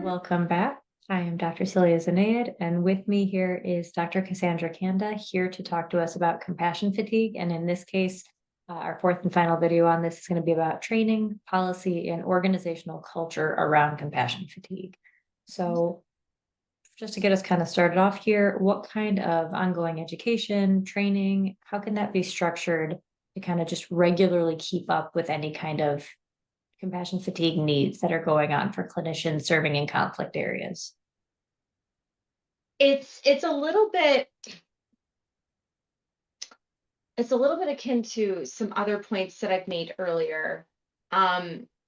Welcome back. I am Dr. Celia Zanaid, and with me here is Dr. Cassandra Kandah, here to talk to us about compassion fatigue. And in this case, our fourth and final video on this is going to be about training, policy, and organizational culture around compassion fatigue. So just to get us kind of started off here, what kind of ongoing education, training, how can that be structured to kind of just regularly keep up with any kind of compassion fatigue needs that are going on for clinicians serving in conflict areas? It's a little bit akin to some other points that I've made earlier.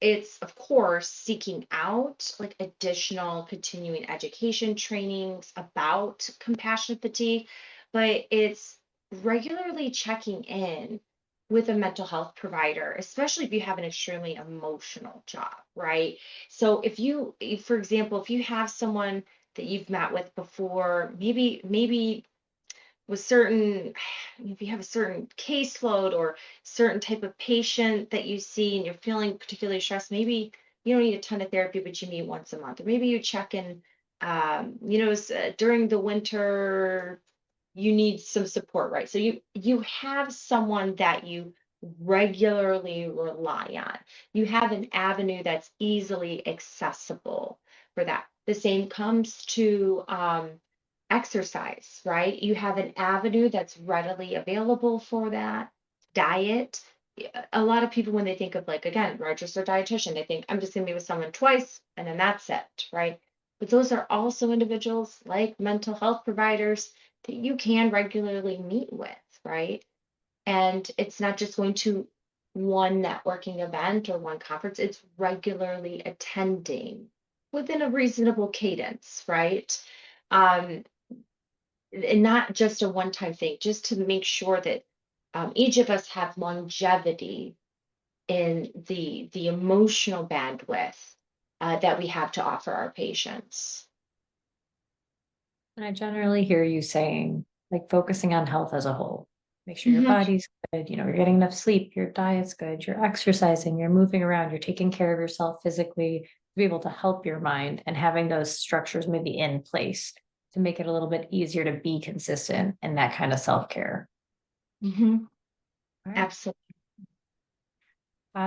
It's of course seeking out like additional continuing education trainings about compassion fatigue, but it's regularly checking in with a mental health provider, especially if you have an extremely emotional job, right? So for example, if you have someone that you've met with before, maybe with certain, if you have a certain caseload or certain type of patient that you see and you're feeling particularly stressed, maybe you don't need a ton of therapy, but you meet once a month, or maybe you check in, during the winter, you need some support, right? So you have someone that you regularly rely on. You have an avenue that's easily accessible for that. The same comes to exercise, right? You have an avenue that's readily available for that. Diet. A lot of people, when they think of like, again, registered dietitian, they think I'm just going to be with someone twice and then that's it, right? But those are also individuals like mental health providers that you can regularly meet with, right? And it's not just going to one networking event or one conference, it's regularly attending within a reasonable cadence, right? Um, and not just a one-time thing, just to make sure that each of us have longevity in the emotional bandwidth that we have to offer our patients. And I generally hear you saying, like, focusing on health as a whole. Make sure your Mhm. body's good, you're getting enough sleep, your diet's good, you're exercising, you're moving around, you're taking care of yourself physically to be able to help your mind, and having those structures maybe in place to make it a little bit easier to be consistent in that kind of self-care. Mhm. All right. Absolutely.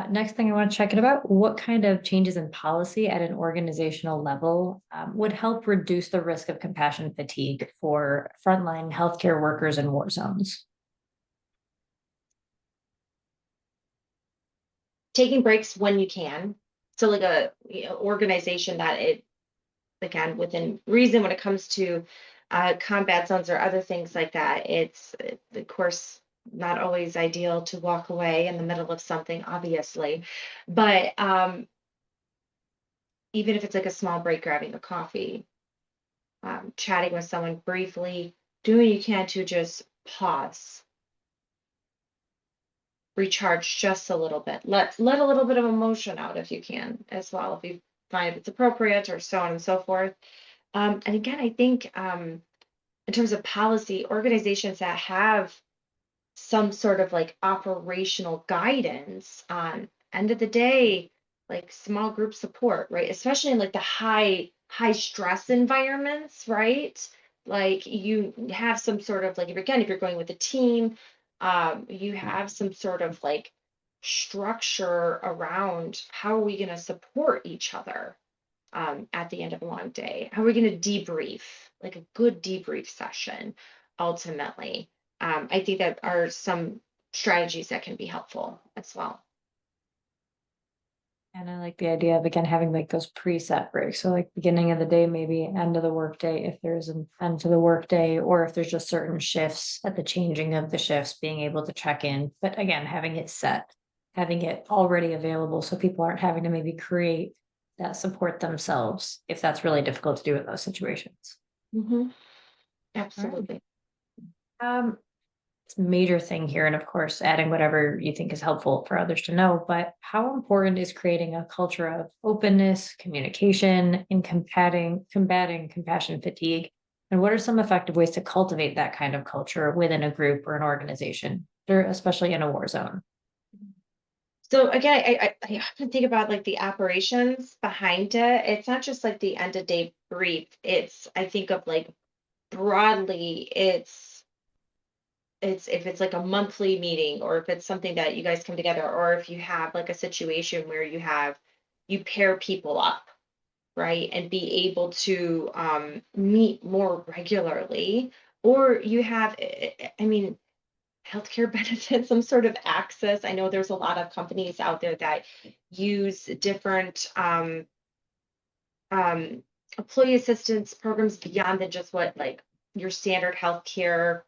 Next thing I want to check it about, what kind of changes in policy at an organizational level would help reduce the risk of compassion fatigue for frontline healthcare workers in war zones? Taking breaks when you can. So like a organization that it, again, within reason when it comes to combat zones or other things like that, of course not always ideal to walk away in the middle of something, obviously, but even if it's like a small break, grabbing a coffee, chatting with someone briefly, doing what you can to just pause, recharge just a little bit, let a little bit of emotion out if you can as well, if you find it's appropriate, or so on and so forth. And again, I think in terms of policy, organizations that have some sort of like operational guidance on end of the day, like small group support, right? Especially in like the high stress environments, right? Like you have some sort of like, if you're going with a team, you have some sort of like structure around how are we going to support each other at the end of a long day? How are we going to debrief, like a good debrief session, ultimately? I think that are some strategies that can be helpful as well. And I like the idea of, again, having like those preset breaks. So like beginning of the day, maybe end of the workday, if there's an end to the workday, or if there's just certain shifts at the changing of the shifts, being able to check in. But again, having it set, having it already available so people aren't having to maybe create that support themselves if that's really difficult to do in those situations. Hmm. All right. Absolutely. Um, major thing here, and of course adding whatever you think is helpful for others to know, but how important is creating a culture of openness, communication, and combating compassion fatigue, and what are some effective ways to cultivate that kind of culture within a group or an organization, or especially in a war zone? So again, I often think about like the operations behind it. It's not just like the end of day brief. I think of like broadly, it's if it's like a monthly meeting, or if it's something that you guys come together, or if you have like a situation where you pair people up, right? And be able to meet more regularly, or you have, I mean, healthcare benefits, some sort of access. I know there's a lot of companies out there that use different um, employee assistance programs beyond than just what like your standard healthcare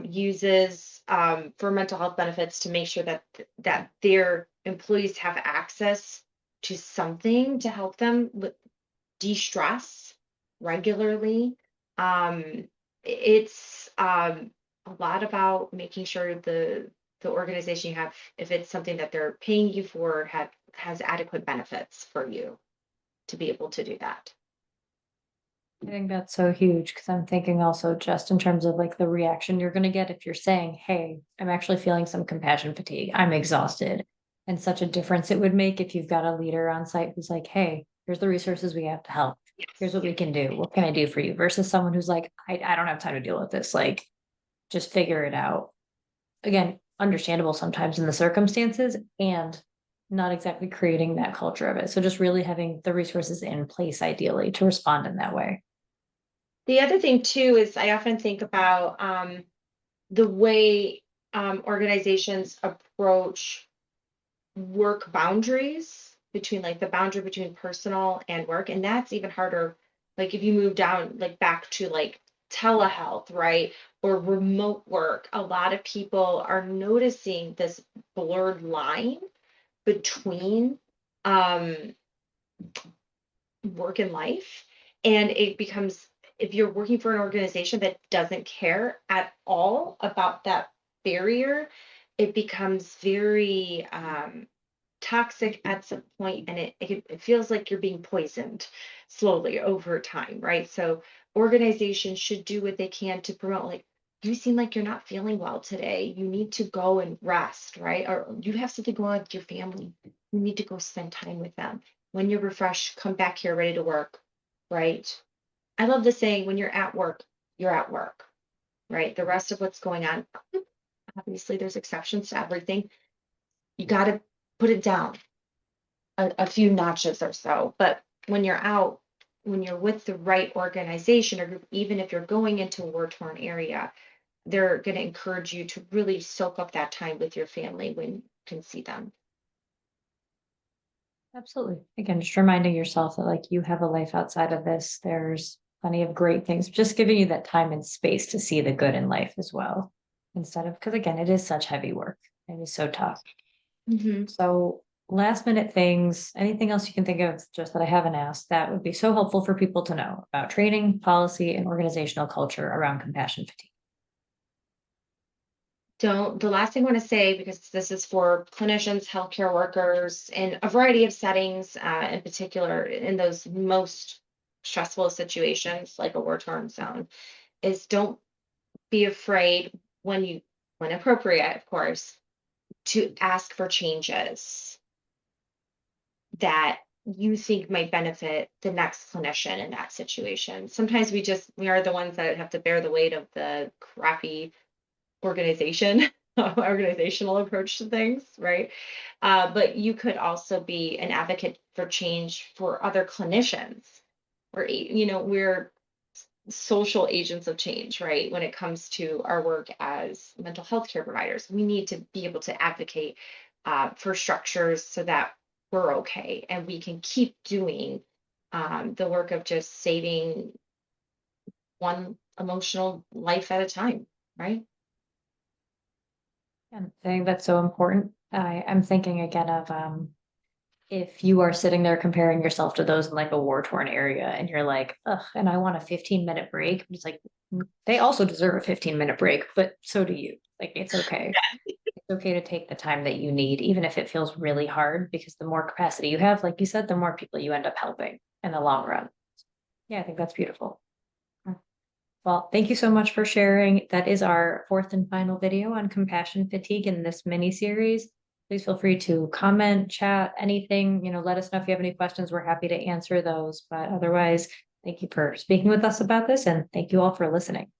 uses for mental health benefits, to make sure that that their employees have access to something to help them with de-stress regularly. It's a lot about making sure the organization you have, if it's something that they're paying you for, has adequate benefits for you to be able to do that. I think that's so huge because I'm thinking also just in terms of like the reaction you're going to get if you're saying, hey, I'm actually feeling some compassion fatigue. I'm exhausted. And such a difference it would make if you've got a leader on site who's like, hey, here's the resources we have to help. Here's what we can do. What can I do for you? Versus someone who's like, I don't have time to deal with this. Like, just figure it out. Again, understandable sometimes in the circumstances and not exactly creating that culture of it. So just really having the resources in place ideally to respond in that way. The other thing too is I often think about the way organizations approach work boundaries, between like the boundary between personal and work. And that's even harder. Like if you move down, like back to like telehealth, right? Or remote work, a lot of people are noticing this blurred line between um, work and life. And it becomes, if you're working for an organization that doesn't care at all about that barrier, it becomes very toxic at some point, and it feels like you're being poisoned slowly over time, right? So organizations should do what they can to promote, like, you seem like you're not feeling well today, you need to go and rest, right? Or you have something going on with your family, you need to go spend time with them. When you're refreshed, come back here ready to work, right? I love the saying, when you're at work, you're at work, right? The rest of what's going on, obviously there's exceptions to everything, you got to put it down a few notches or so. But when you're out, when you're with the right organization or group, even if you're going into a war torn area, they're going to encourage you to really soak up that time with your family when you can see them. Absolutely. Again, just reminding yourself that like you have a life outside of this. There's plenty of great things, just giving you that time and space to see the good in life as well. Instead of, because again, it is such heavy work. It is so tough. Mhm. So last minute things, anything else you can think of just that I haven't asked that would be so helpful for people to know about training, policy, and organizational culture around compassion fatigue. Don't, the last thing I want to say, because this is for clinicians, healthcare workers in a variety of settings, in particular in those most stressful situations like a war torn zone, is don't be afraid when appropriate, of course, to ask for changes that you think might benefit the next clinician in that situation. Sometimes we are the ones that have to bear the weight of the crappy organization, organizational approach to things, right? But you could also be an advocate for change for other clinicians. We're social agents of change, right? When it comes to our work as mental health care providers, we need to be able to advocate for structures so that we're okay and we can keep doing the work of just saving one emotional life at a time, right? And I think that's so important. I'm thinking again of if you are sitting there comparing yourself to those in like a war torn area and you're like, ugh, and I want a 15-minute break. It's like they also deserve a 15-minute break, but so do you. Like it's okay. It's okay to take the time that you need, even if it feels really hard, because the more capacity you have, like you said, the more people you end up helping in the long run. Yeah, I think that's beautiful. Well, thank you so much for sharing. That is our fourth and final video on compassion fatigue in this mini series. Please feel free to comment, chat, anything, let us know if you have any questions. We're happy to answer those. But otherwise, thank you for speaking with us about this, and thank you all for listening.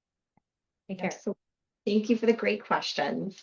Take care. Absolutely. Thank you for the great questions.